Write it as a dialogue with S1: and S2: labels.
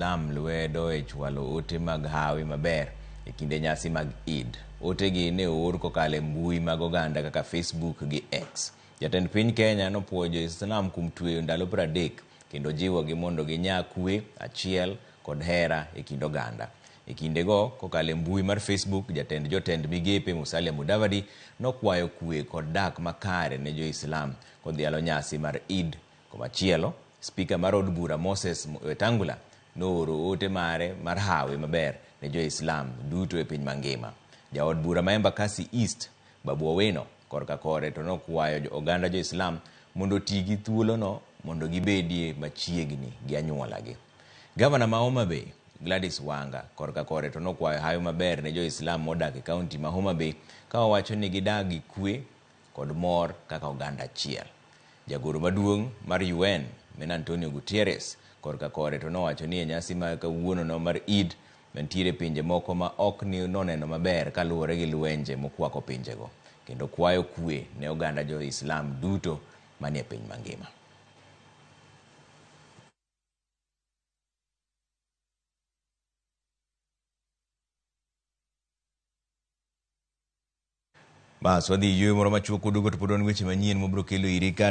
S1: Lam lwedo e chwalo ote mag hawi maber e kinde nyasi mag Eid. Ote gi ne oor kokalo mbui mag oganda kaka Facebook gi X. Jatend piny Kenya nopuojo Islam kuom tweyo ndalo 30 kendo jiwo gi mondo ginya kwe, achiel kod hera e kind oganda. E kinde go kokalo mbui mar Facebook, jotend migepe Musalia Mudavadi nokwayo kwe kod dak makare ne jo-Islam kodhialo nyasi mar Eid. Komachielo, Spika mar od bura Moses Wetangula nooro ote mare mar hawi maber ne jo-Islam duto e piny mangima. Jaod bura ma Embakasi East, Babu Owino, korka kore to nokwayo oganda jo-Islam mondo ti gi thuolono mondo gibedie machiegni gi anyuolagi. Gavana ma Homa Bay, Gladys Wanga, korka kore to nokwayo hawi maber ne jo-Islam modak e kaunti ma Homa Bay ka owacho ni gidagi kwe kod mor kaka oganda achiel. Jagoro maduong' mar UN, Men Antonio Gutierrez, korka kore to nowacho ni e nyasi ma kawuono no mar Eid mantiere pinje moko ma ok ni noneno maber kaluwore gi lwenje mokwako pinjego, kendo kwayo kwe ne oganda jo-Islam duto manie piny mangima. Bas wadhi ywe moro machuok kudugo to pod wan weche manyien mobro kelo iri ka